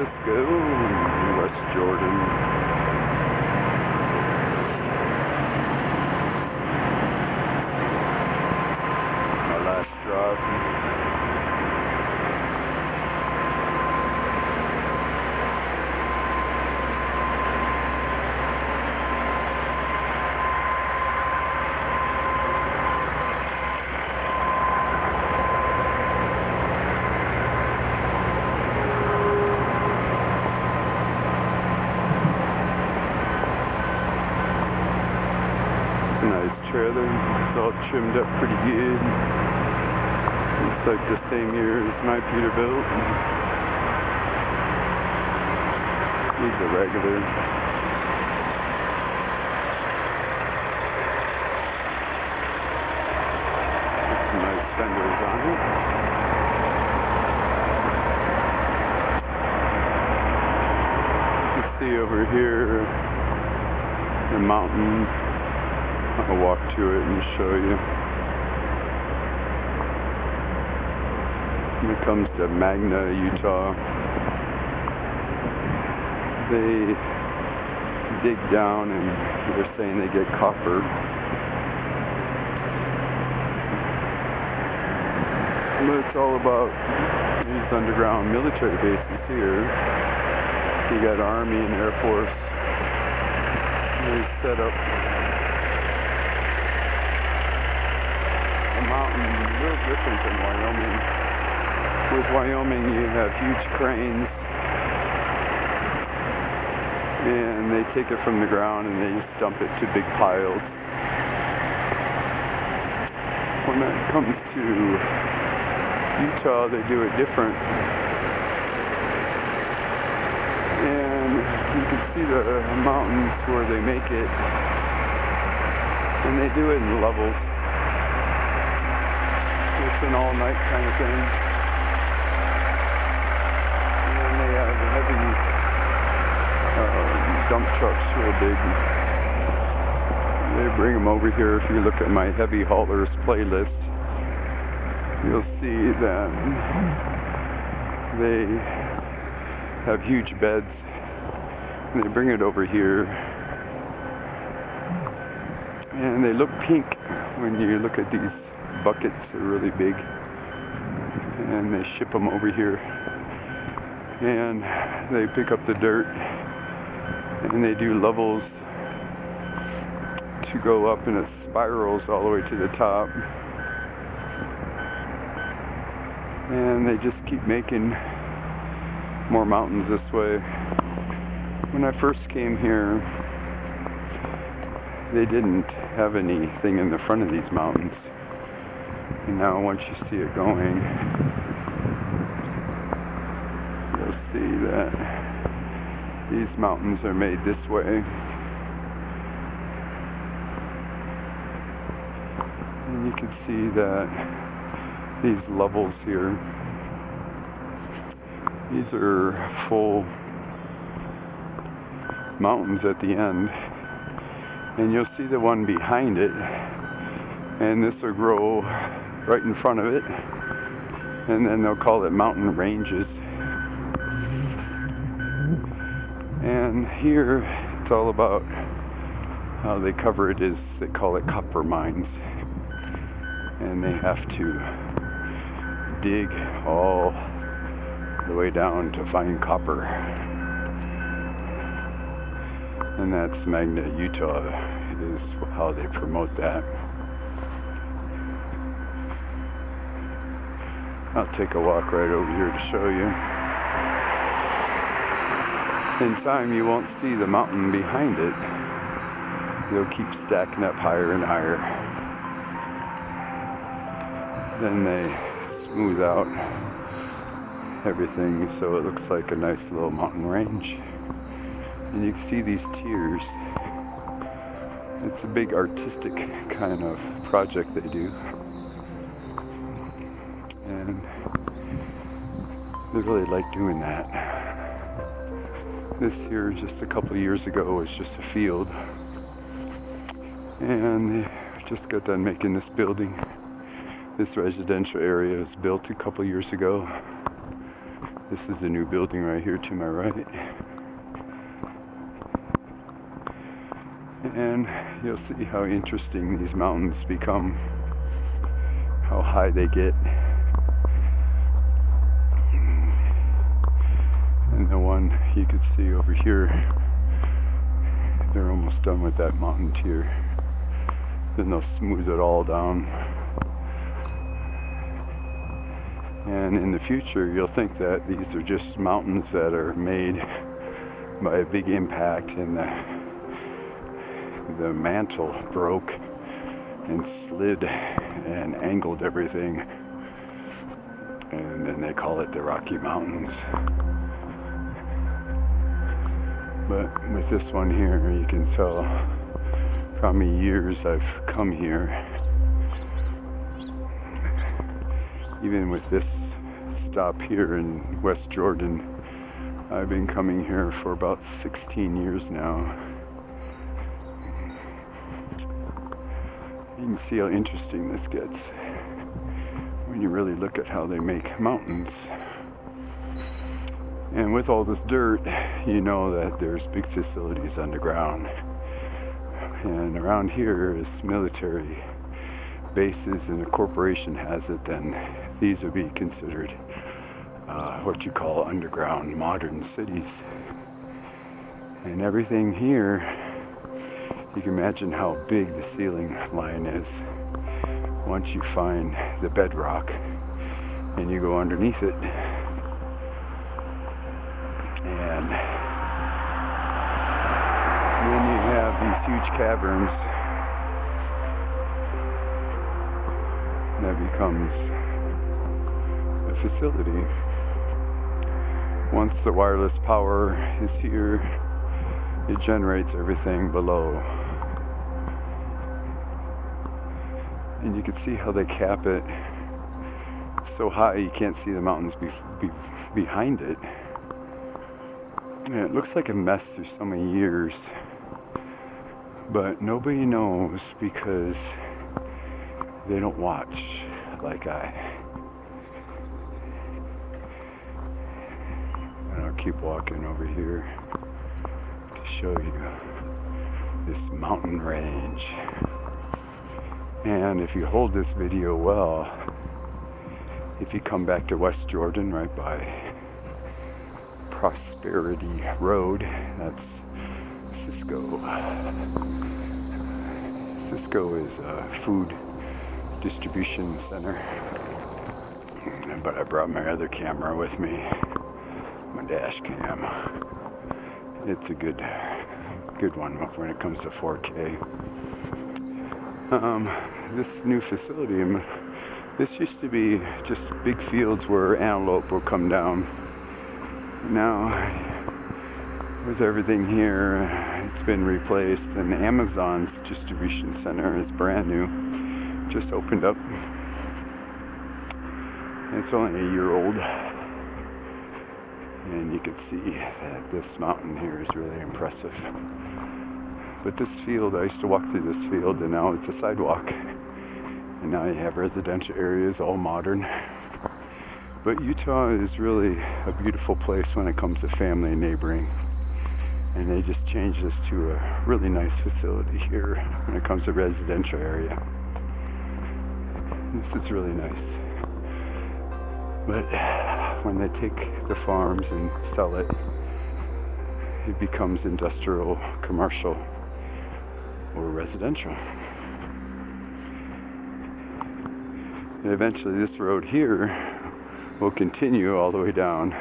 Francisco, West Jordan. My last drop. It's a nice trailer. It's all trimmed up pretty good. Looks like the same year as my Peterbilt. He's a regular. Got some nice fenders on it. You can see over here the mountain. I'll walk to it and show you. When it comes to Magna, Utah, they dig down and they're saying they get copper. But it's all about these underground military bases here. You got Army and Air Force. They set up a mountain a little different than Wyoming. With Wyoming, you have huge cranes, and they take it from the ground and they just dump it to big piles. When that comes to Utah, they do it different. And you can see the mountains where they make it, and they do it in levels. It's an all-night kind of thing. And they have heavy dump trucks, real big. They bring them over here. If you look at my heavy haulers playlist, you'll see that they have huge beds. And they bring it over here. And they look pink when you look at these buckets. Are really big, and they ship them over here, and they pick up the dirt, and they do levels to go up, and it spirals all the way to the top, and they just keep making more mountains this way. When I first came here, they didn't have anything in the front of these mountains. And now once you see it going, you'll see that these mountains are made this way. And you can see that these levels here, these are full mountains at the end. And you'll see the one behind it, and this will grow right in front of it, and then they'll call it mountain ranges. And here it's all about how they cover it is they call it copper mines, and they have to dig all the way down to find copper. And that's Magna, Utah, is how they promote that. I'll take a walk right over here to show you. In time, you won't see the mountain behind it. They'll keep stacking up higher and higher. Then they smooth out everything so it looks like a nice little mountain range. And you can see these tiers. It's a big artistic kind of project they do. And they really like doing that. This here, just a couple of years ago, was just a field. And they just got done making this building. This residential area was built a couple of years ago. This is a new building right here to my right. And you'll see how interesting these mountains become, how high they get. And the one you can see over here, they're almost done with that mountain tier. Then they'll smooth it all down. And in the future, you'll think that these are just mountains that are made by a big impact and the mantle broke and slid and angled everything. And then they call it the Rocky Mountains. But with this one here, you can tell how many years I've come here. Even with this stop here in West Jordan, I've been coming here for about 16 years now. You can see how interesting this gets when you really look at how they make mountains. And with all this dirt, you know that there's big facilities underground. And around here is military bases, and a corporation has it, then these would be considered what you call underground modern cities. And everything here, you can imagine how big the ceiling line is once you find the bedrock and you go underneath it. And then you have these huge caverns that becomes a facility. Once the wireless power is here, it generates everything below. And you can see how they cap it. It's so high you can't see the mountains behind it. And it looks like a mess through so many years, but nobody knows because they don't watch like I. And I'll keep walking over here to show you this mountain range. And if you hold this video well, if you come back to West Jordan right by Prosperity Road, that's Cisco. Cisco is a food distribution center, but I brought my other camera with me, my dash cam. It's a good one when it comes to 4K. This new facility, this used to be just big fields where antelope will come down. Now, with everything here, it's been replaced, and Amazon's distribution center is brand new, just opened up. It's only a year old, and you can see that this mountain here is really impressive. But this field, I used to walk through this field, and now it's a sidewalk. And now you have residential areas, all modern. But Utah is really a beautiful place when it comes to family and neighboring. And they just changed this to a really nice facility here when it comes to residential area. This is really nice. But when they take the farms and sell it, it becomes industrial, commercial, or residential. And eventually this road here will continue all the way down,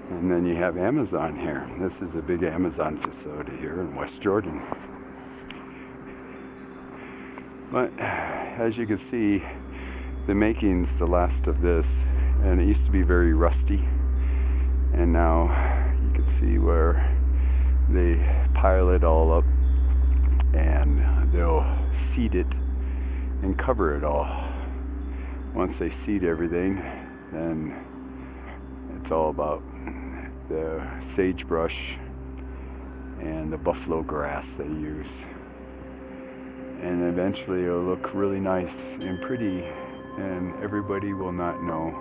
and then you have Amazon here. This is a big Amazon facility here in West Jordan. But as you can see, the making's the last of this, and it used to be very rusty, and now you can see where they pile it all up and they'll seed it and cover it all. Once they seed everything, then it's all about the sagebrush and the buffalo grass they use. And eventually it'll look really nice and pretty, and everybody will not know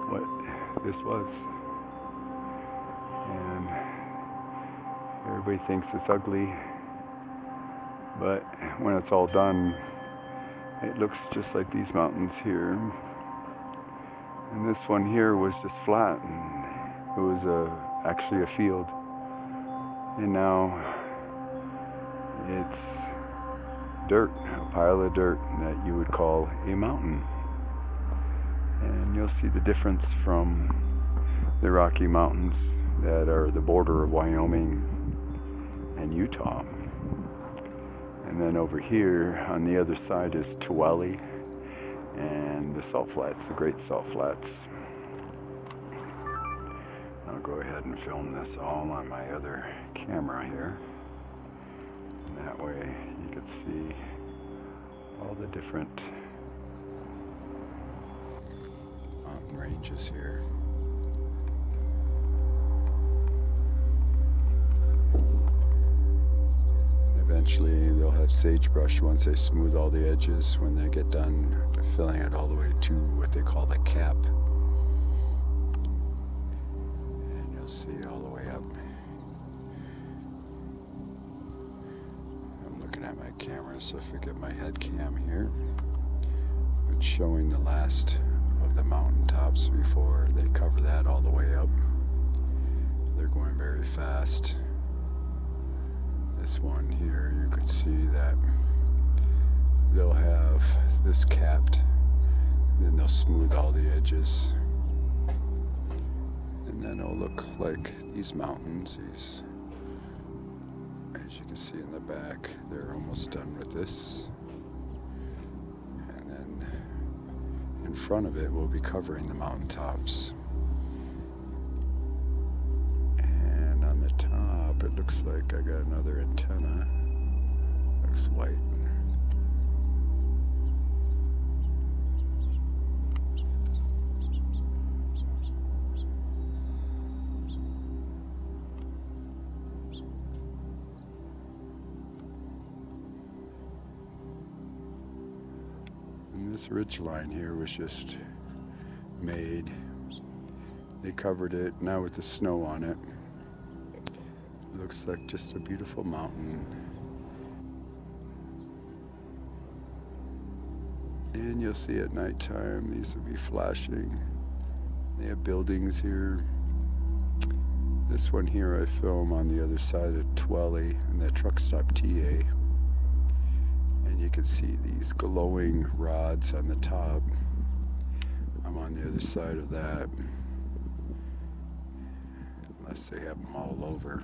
what this was. And everybody thinks it's ugly, but when it's all done, it looks just like these mountains here. And this one here was just flat, and it was actually a field. And now it's dirt, a pile of dirt that you would call a mountain. And you'll see the difference from the Rocky Mountains that are the border of Wyoming and Utah. And then over here on the other side is Tuwali and the Salt Flats, the Great Salt Flats. I'll go ahead and film this all on my other camera here. And that way you can see all the different mountain ranges here. Eventually they'll have sagebrush once they smooth all the edges, when they get done filling it all the way to what they call the cap. And you'll see all the way up. I'm looking at my camera, so forget my head cam here. It's showing the last of the mountain tops before they cover that all the way up. They're going very fast. This one here, you could see that they'll have this capped, then they'll smooth all the edges, and then it'll look like these mountains. These, as you can see in the back, they're almost done with this, and then in front of it we'll be covering the mountaintops. And on the top, it looks like I got another antenna. Looks white. And this ridge line here was just made. They covered it now with the snow on it. Looks like just a beautiful mountain. And you'll see at nighttime these will be flashing. They have buildings here. This one here I film on the other side of Tuwali and that truck stop TA. And you can see these glowing rods on the top. I'm on the other side of that. Unless they have them all over.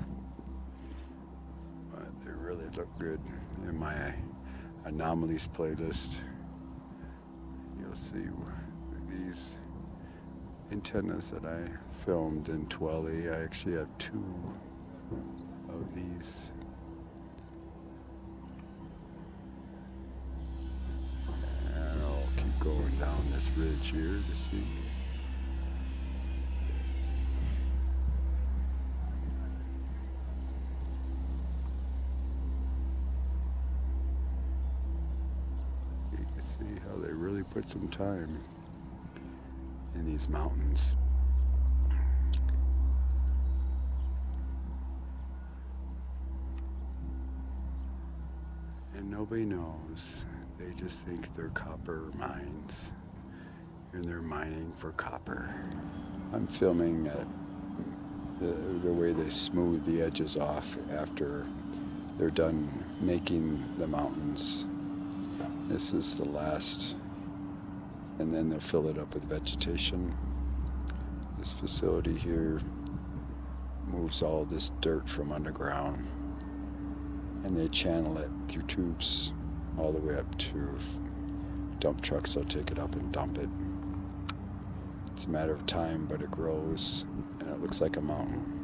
But they really look good. In my anomalies playlist, you'll see these antennas that I filmed in Tuwali. I actually have 2 of these. And I'll keep going down this ridge here to see. See how they really put some time in these mountains. And nobody knows. They just think they're copper mines, and they're mining for copper. I'm filming at the way they smooth the edges off after they're done making the mountains. This is the last, and then they'll fill it up with vegetation. This facility here moves all this dirt from underground, and they channel it through tubes all the way up to dump trucks. They'll take it up and dump it. It's a matter of time, but it grows, and it looks like a mountain.